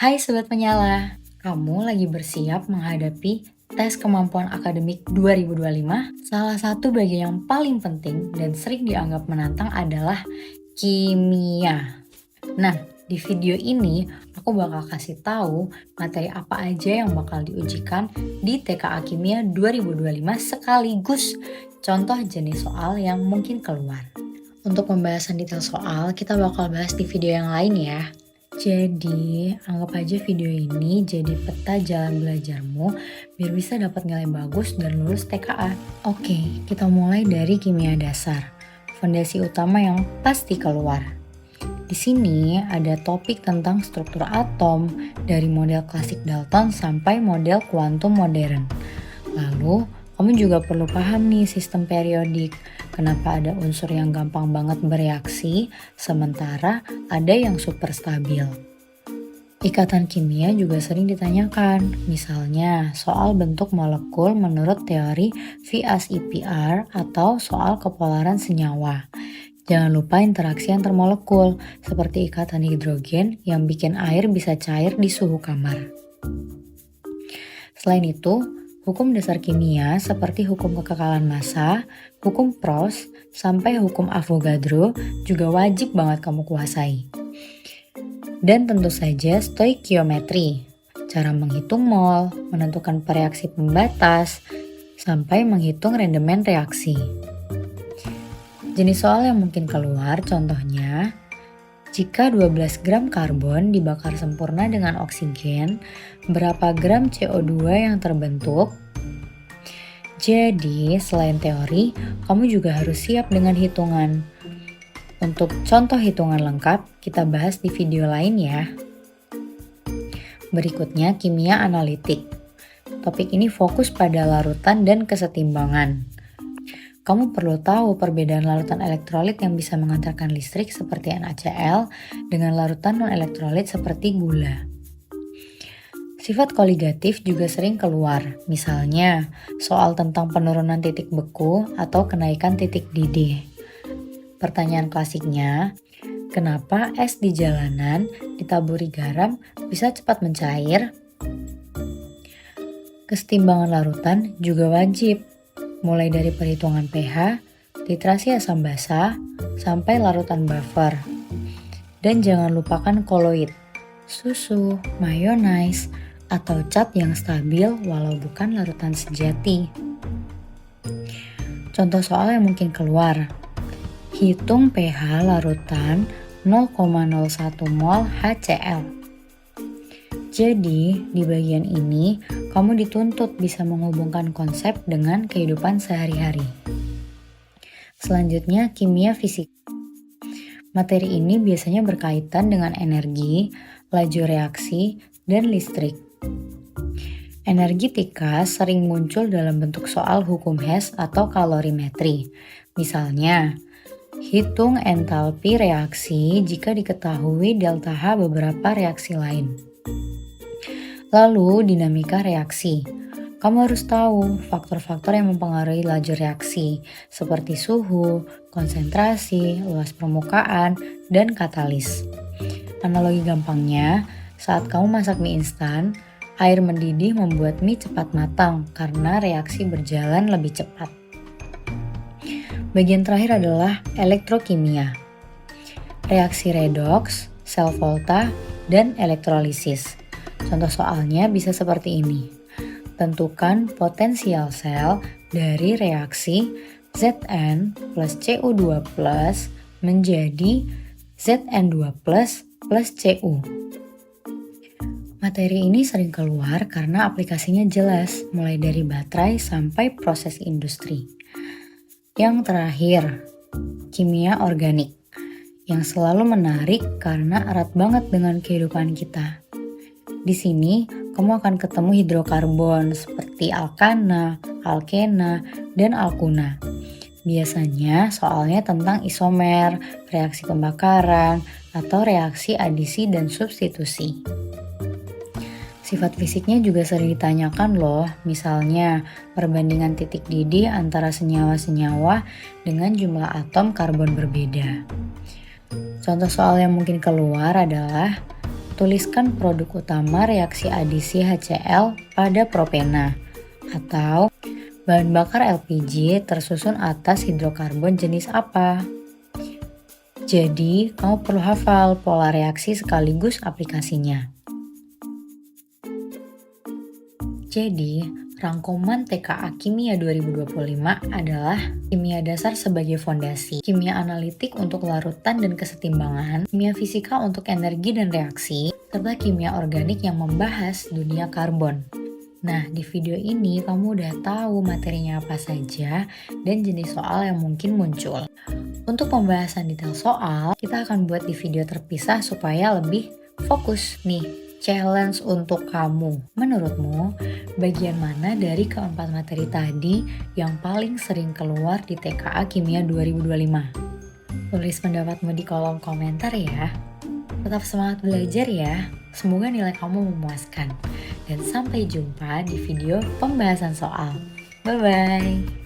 Hai Sobat Penyala, kamu lagi bersiap menghadapi tes kemampuan akademik 2025? Salah satu bagian yang paling penting dan sering dianggap menantang adalah kimia. Nah, di video ini aku bakal kasih tahu materi apa aja yang bakal diujikan di TKA Kimia 2025 sekaligus contoh jenis soal yang mungkin keluar. Untuk pembahasan detail soal, kita bakal bahas di video yang lain ya. Jadi, anggap aja video ini jadi peta jalan belajarmu biar bisa dapat nilai bagus dan lulus TKA. Oke, kita mulai dari kimia dasar. Fondasi utama yang pasti keluar. Di sini ada topik tentang struktur atom dari model klasik Dalton sampai model kuantum modern. Lalu, kamu juga perlu paham nih sistem periodik. Kenapa ada unsur yang gampang banget bereaksi, sementara ada yang super stabil. Ikatan kimia juga sering ditanyakan, misalnya soal bentuk molekul menurut teori VSEPR atau soal kepolaran senyawa. Jangan lupa interaksi antar molekul, seperti ikatan hidrogen yang bikin air bisa cair di suhu kamar. Selain itu, hukum dasar kimia seperti hukum kekekalan massa, hukum Proust, sampai hukum Avogadro juga wajib banget kamu kuasai. Dan tentu saja stoikiometri, cara menghitung mol, menentukan reaksi pembatas, sampai menghitung rendemen reaksi. Jenis soal yang mungkin keluar contohnya, jika 12 gram karbon dibakar sempurna dengan oksigen, berapa gram CO2 yang terbentuk? Jadi, selain teori, kamu juga harus siap dengan hitungan. Untuk contoh hitungan lengkap, kita bahas di video lain ya. Berikutnya, kimia analitik. Topik ini fokus pada larutan dan kesetimbangan. Kamu perlu tahu perbedaan larutan elektrolit yang bisa mengantarkan listrik seperti NaCl dengan larutan non-elektrolit seperti gula. Sifat koligatif juga sering keluar, misalnya soal tentang penurunan titik beku atau kenaikan titik didih. Pertanyaan klasiknya, kenapa es di jalanan ditaburi garam bisa cepat mencair? Kesetimbangan larutan juga wajib, mulai dari perhitungan pH, titrasi asam basa, sampai larutan buffer. Dan jangan lupakan koloid, susu, mayonnaise, atau cat yang stabil walau bukan larutan sejati. Contoh soal yang mungkin keluar. Hitung pH larutan 0,01 mol HCl. Jadi, di bagian ini, kamu dituntut bisa menghubungkan konsep dengan kehidupan sehari-hari. Selanjutnya, kimia fisik. Materi ini biasanya berkaitan dengan energi, laju reaksi, dan listrik. Energetika sering muncul dalam bentuk soal hukum Hess atau kalorimetri. Misalnya, hitung entalpi reaksi jika diketahui delta H beberapa reaksi lain. Lalu, dinamika reaksi. Kamu harus tahu faktor-faktor yang mempengaruhi laju reaksi, seperti suhu, konsentrasi, luas permukaan, dan katalis. Analogi gampangnya, saat kamu masak mie instan, air mendidih membuat mie cepat matang karena reaksi berjalan lebih cepat. Bagian terakhir adalah elektrokimia. Reaksi redoks, sel volta, dan elektrolisis. Contoh soalnya bisa seperti ini. Tentukan potensial sel dari reaksi Zn plus Cu2 plus menjadi Zn2 plus Cu. Materi ini sering keluar karena aplikasinya jelas, mulai dari baterai sampai proses industri. Yang terakhir, kimia organik, yang selalu menarik karena erat banget dengan kehidupan kita. Di sini, kamu akan ketemu hidrokarbon seperti alkana, alkena, dan alkuna. Biasanya soalnya tentang isomer, reaksi pembakaran, atau reaksi adisi dan substitusi. Sifat fisiknya juga sering ditanyakan loh, misalnya perbandingan titik didih antara senyawa-senyawa dengan jumlah atom karbon berbeda. Contoh soal yang mungkin keluar adalah Tuliskan produk utama reaksi adisi HCl pada propena atau bahan bakar LPG tersusun atas hidrokarbon jenis apa. Jadi, kamu perlu hafal pola reaksi sekaligus aplikasinya. Jadi, rangkuman TKA Kimia 2025 adalah kimia dasar sebagai fondasi, kimia analitik untuk larutan dan kesetimbangan, kimia fisika untuk energi dan reaksi, serta kimia organik yang membahas dunia karbon. Nah, di video ini kamu udah tahu materinya apa saja dan jenis soal yang mungkin muncul. Untuk pembahasan detail soal, kita akan buat di video terpisah supaya lebih fokus nih. Challenge untuk kamu. Menurutmu, bagian mana dari keempat materi tadi yang paling sering keluar di TKA Kimia 2025? Tulis pendapatmu di kolom komentar ya. Tetap semangat belajar ya. Semoga nilai kamu memuaskan. Dan sampai jumpa di video pembahasan soal. Bye-bye.